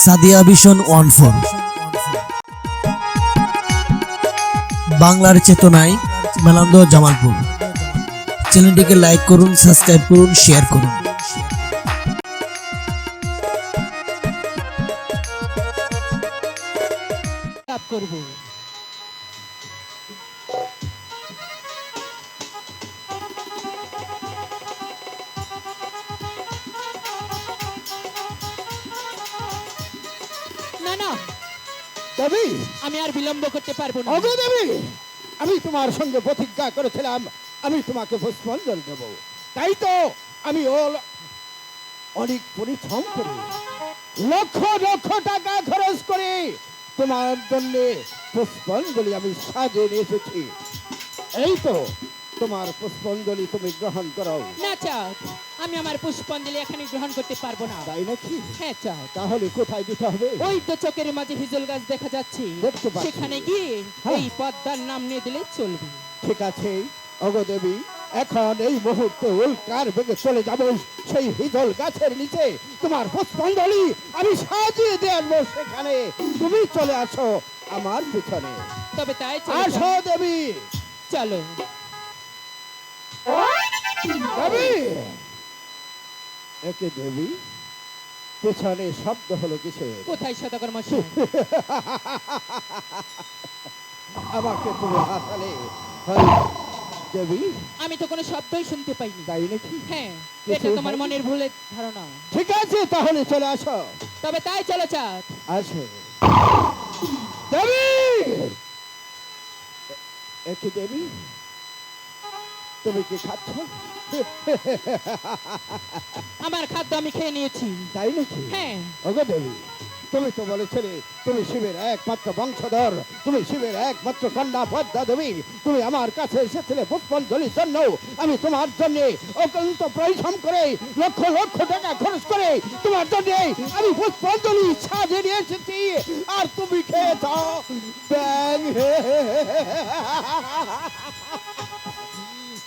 Sadia vision 14 বাংলার চেতনায় মেলান্দ জামালপুর। চ্যানেলটিকে লাইক করুন, সাবস্ক্রাইব করুন, শেয়ার করুন। করব না না দেবী, আমি আর বিলম্ব করতে পারবো না। ওগো দেবী, আমি তোমার সঙ্গে প্রতিজ্ঞা করেছিলাম আমি তোমাকে পুষ্পাঞ্জলি দেব। তাই তো আমি অনেক পরিশ্রম করে লক্ষ লক্ষ টাকা খরচ করে তোমার জন্য পুষ্পাঞ্জলি আমি সাজিয়ে নিয়ে এসেছি। এই তো তোমার পুষ্পাঞ্জলি, তুমি গ্রহণ করো। না চাঁদ, আমি আমার পুষ্পাঞ্জলি এখানে গ্রহণ করতে পারবো না। তাই নাকি? হ্যাঁ চাঁদ। তাহলে কোথায় দিতে হবে? ওই তো চোখের মাঝে হিজল গাছ দেখা যাচ্ছে, দেখতে পাচ্ছি। সেখানে গিয়ে হ্যাঁ। এই পদ্মার নাম নিয়ে দিলে চলবে। ঠিক আছে ওগো দেবী, এখন এই মুহূর্তে উল্কার বেগে চলে যাব সেই হিজল গাছের নিচে। তোমার পুষ্পাঞ্জলি আমি সাজিয়ে দিয়ে আসবো, সেখানে তুমি চলে আসো আমার পিছনে। তবে তাই চলো আসো চাঁদ। দেবী। চলো। দেবী, একে দেবী, পেছনে শব্দ হলো কিসের? কোথায় সদাগর মশাই? আমাকে তুমি হাসালে দেবী। আমি তো কোনো শব্দই শুনতে পাইনি। তাই নাকি? হ্যাঁ, কিছু এটা তোমার হয়নি? মনের ভুলের ধারণা। ঠিক আছে, তাহলে চলে আসো। তবে তাই চলো চাঁদ। আসো দেবী। একে দেবী, তুমি কি খাচ্ছ? আমার খাদ্য আমি খেয়ে নিয়েছি। তাই নাকি? হ্যাঁ। ওগো দেবী, তুমি তো বলেছিলে তুমি শিবের একমাত্র বংশধর, তুমি শিবের একমাত্র কন্যা পদ্মা দেবী। তুমি আমার কাছে এসেছিলে পুষ্পাঞ্জলির জন্য। আমি তোমার জন্য অত্যন্ত পরিশ্রম করে লক্ষ লক্ষ টাকা খরচ করে তোমার জন্য আমি পুষ্পাঞ্জলি সাজিয়ে নিয়ে এসেছি, আর তুমি খেয়েছ ব্যাং।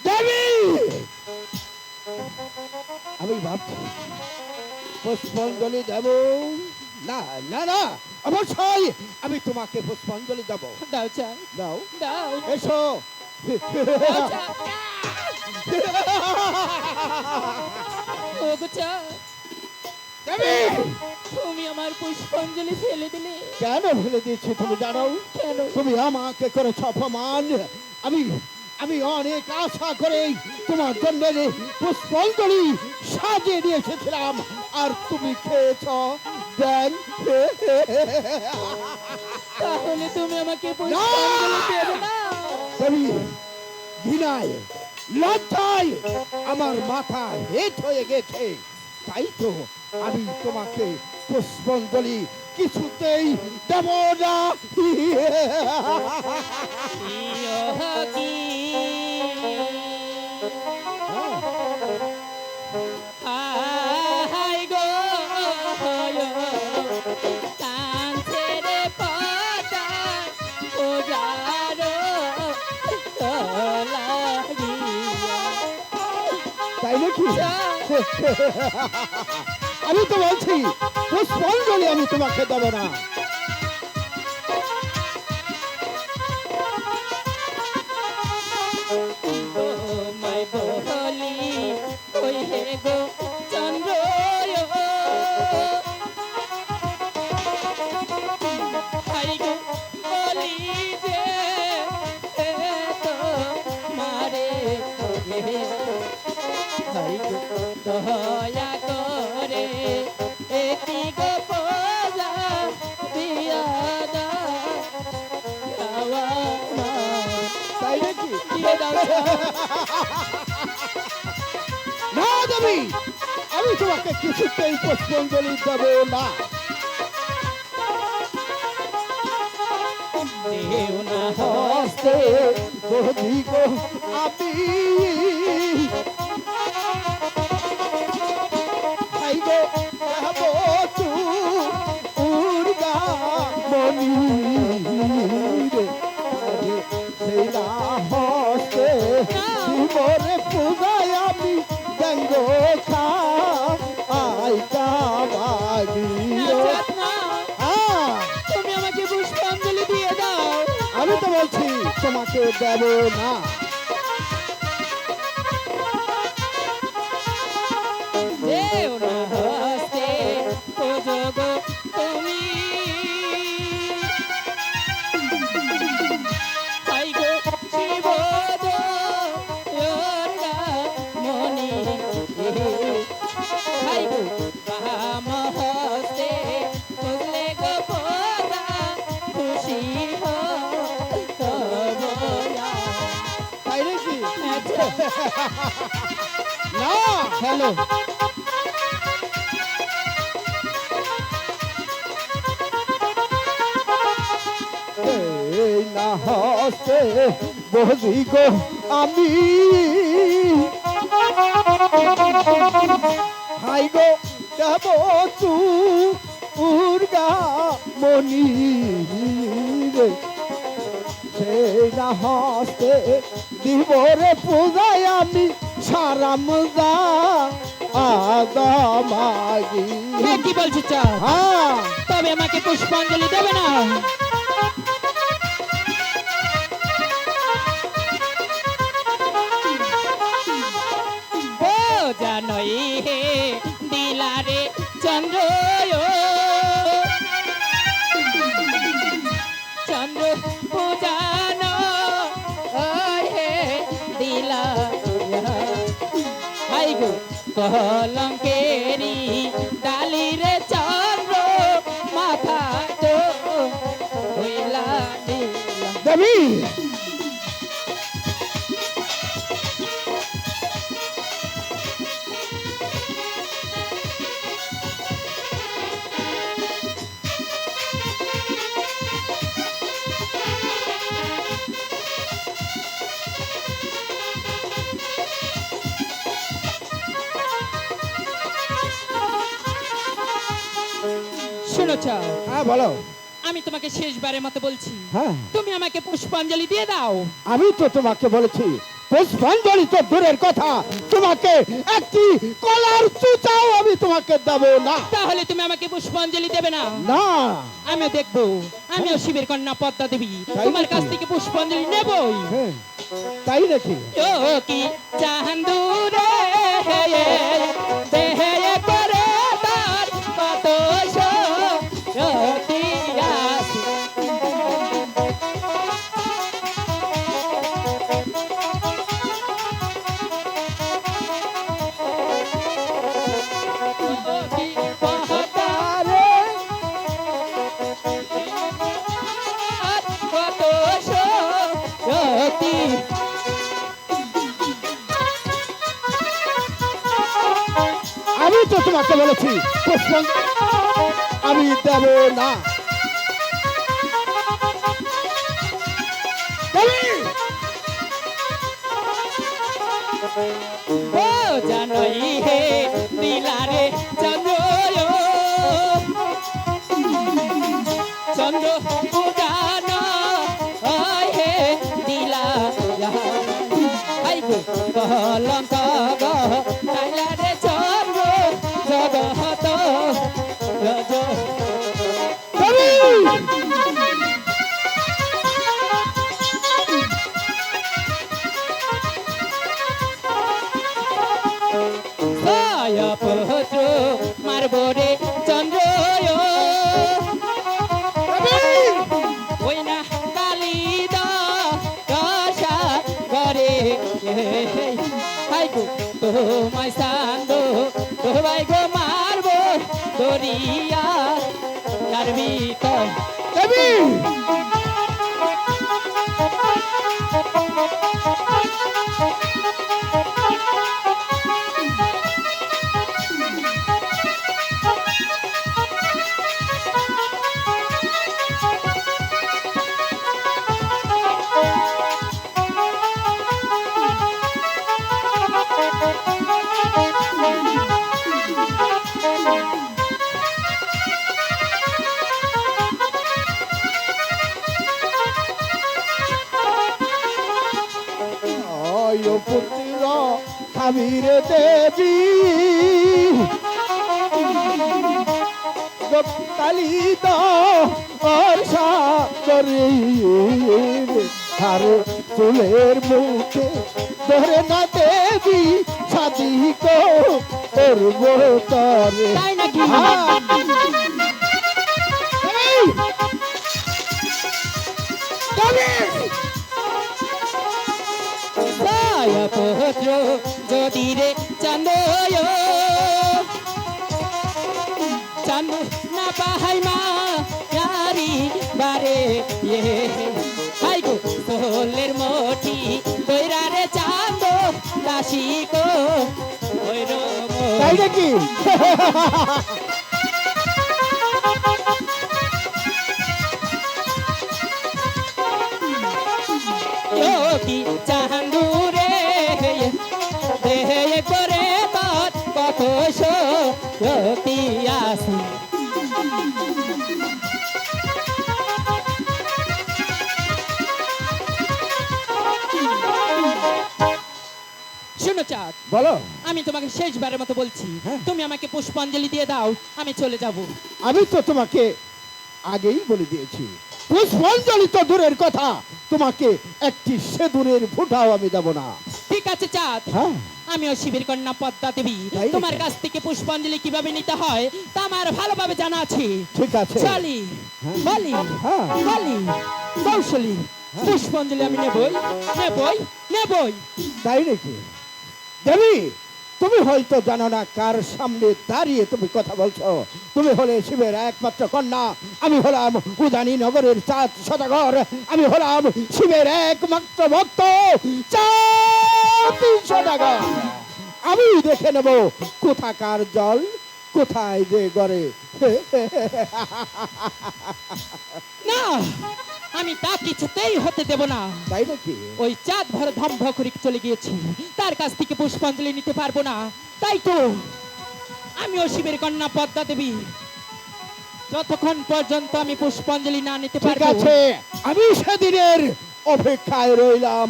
দেবী, আমি ভাবছি পুষ্পাঞ্জলি দেব না। না না, অবশ্যই আমি তোমাকে পুষ্পাঞ্জলি দেব। দাও চাঁদ, দাও, দাও। এসো। দাও চাঁদ। ওগো চাঁদ, দেবী, তুমি আমার পুষ্পাঞ্জলি ফেলে দিলে। কেন ভুলে দিয়েছি তুমি জানো? কেন? তুমি আমাকে করেছ অপমান। আমি আমি অনেক আশা করে তোমার জন্য পুষ্পাঞ্জলি সাজিয়ে নিয়ে এসেছিলাম, আর তুমি খেয়েছ ব্যাং। তাহলে তুমি আমাকে পুষ্পাঞ্জলি দেবে না? দেবী, ঘৃণায় লজ্জায় আমার মাথা হেট হয়ে গেছে। তাই তো আমি তোমাকে পুষ্পাঞ্জলি কিছুতেই দেব না। হাই গো কাঁদছে রে পদ্মা ওজারো লাগিয়া। তাই নাকি? আমি তো বলছি পুষ্পাঞ্জলি আমি তোমাকে দেব না। তোমায় বলি ওই হে গো চন্দ্র হাই গো বলি যে তো মারে হাই গো দয়া করে এটি গো পূজা দিয়া দাওয়া তাই নাকি? দিয়ে দাও না দেবী, আমি তোমাকে কিছুতেই পুষ্পাঞ্জলি দেব না। দেও না হস্তে যদি গো আমি ভাই গো যাব উর্গা মনি রে, সেই না হস্তে জীবনে পূজায় আমি ব্যঙ্গ খা আই কাবাগি। না চাঁদ না। তোমাকে দেব না। দেও না হস্তে খোঁজো গো তুমি, তাই গো শিব দুর্গা মনি, তাই গো বাম হস্তে খুঁজলে গো পদা, খুশি হব না। তাই নাকি? আচ্ছা, না, হ্যালো, এই না হস্তে বহি গো আমি, হাই গো দেব দুর্গা মনি রে, সেই না হস্তে দিব রে পূজায় আমি সারা মজা আদামাগি। এ কি বলছিস? হ্যাঁ, তবে আমাকে পুষ্পাঞ্জলি দেবে না? ও জানই হে দিলারে চন্দ্র, চন্দ্র পূজান হে দিলা, হাই গো কলঙ্কেরি ডালি রে চন্দ্র, মাথা তো হইলা দিলা। দেবী শুনেছ? হ্যাঁ বলো। আমি তোমাকে শেষবারের মতো বলছি, হ্যাঁ, তুমি আমাকে পুষ্পাঞ্জলি দিয়ে দাও। আমি তো তোমাকে বলেছি পুষ্পাঞ্জলি তো দূরের কথা, তোমাকে একটি কলার চুচাও আমি তোমাকে দেব না। তাহলে তুমি আমাকে পুষ্পাঞ্জলি দেবে না? না, আমিও দেখবো, আমিও শিবের কন্যা পদ্মা দেবী তাই তোমার নাকি? কাছ থেকে পুষ্পাঞ্জলি নেবই। হ্যাঁ, তাই নাকি? ও কি চান্দুরে দেহে করে তার কত শক্তি আছে। ও কি পদ্মা আরে কত শক্তি, আমি তো তোমাকে বলেছি পুষ্পাঞ্জলি আমি দেব না। দেবী! ও জানই হে দিলারে চন্দ্র, চন্দ্র পূজান হে দিলা, হাই গো কলঙ্ক গো লাইলা রে চন্দ্র জগত রজ। দেবী! পুত্র মারব রে চন্দ্র, ওই না কালী দশা করে, হাই গো তোমায় সান্দ ভাই গো মারব দরিয়া কারবি তো। দেবী! পুত্র খাবির দেবী কালী দর্শা করে আর চুলের মুখে ধরে না দেবী সাদি করবো তরে। তাই নাকি? এই, তবে ছায়াপত্র যদি রে চান্দ চান্দ না পাহাই মা ইয়ারি বারে হাই গো সোলের মঠি কইরা রে চান্দ দাসী গো তাই নাকি? কি চান্দুরে দেহে করে তোর কত শক্তি আছে শুনো চাঁদ, বলো। আমি তোমাকে শেষবারের মতো বলছি, হ্যাঁ। তুমি আমাকে পুষ্পাঞ্জলি দিয়ে দাও, আমি চলে যাব। আমি তো তোমাকে আগেই বলে দিয়েছি, পুষ্পাঞ্জলি তো দূরের কথা, তোমাকে একটি সেদুরের ফুটাও আমি দেব না। ঠিক আছে চাঁদ, হ্যাঁ, আমিও শিবের কন্যা পদ্মা দেবী, তাই নাকি? তোমার কাছ থেকে পুষ্পাঞ্জলি কিভাবে নিতে হয় তা আমার ভালোভাবে জানা আছে। ঠিক আছে। চলি হ্যাঁ। বলি হ্যাঁ। বলি কৌশলী, পুষ্পাঞ্জলি আমি নেবই নেবই নেবই। তাই নাকি? দেবী, তুমি হয়তো জানো না কার সামনে দাঁড়িয়ে তুমি কথা বলছো। তুমি হলে শিবের একমাত্র কন্যা, আমি হলাম উদানি নগরের চাঁদ সদাগর, আমি হলাম শিবের একমাত্র ভক্ত চাঁদ সদাগর। আমি দেখে নেব কোথাকার জল কোথায় যে গড়ে। না, আমি তা কিছুতেই হতে দেব না। তাই নাকি? ওই চাঁদ ভর ধম্ভ করে চলে গিয়েছি, তার কাছ থেকে পুষ্পাঞ্জলি নিতে পারবো না। তাই তো আমিও শিবের কন্যা পদ্মা দেবী, যতক্ষণ পর্যন্ত আমি পুষ্পাঞ্জলি না নিতে ঠিক পারবো। আছে, আমি সেদিনের অপেক্ষায় রইলাম।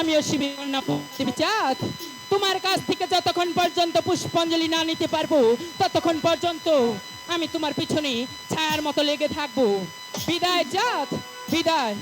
আমিও শিবের কন্যা পদ্মা দেবী চাঁদ, তোমার কাছ থেকে যতক্ষণ পর্যন্ত পুষ্পাঞ্জলি না নিতে পারবো ততক্ষণ পর্যন্ত আমি তোমার পিছনে ছায়ার মতো লেগে থাকবো। বিদায় চাঁদ, বিদায়।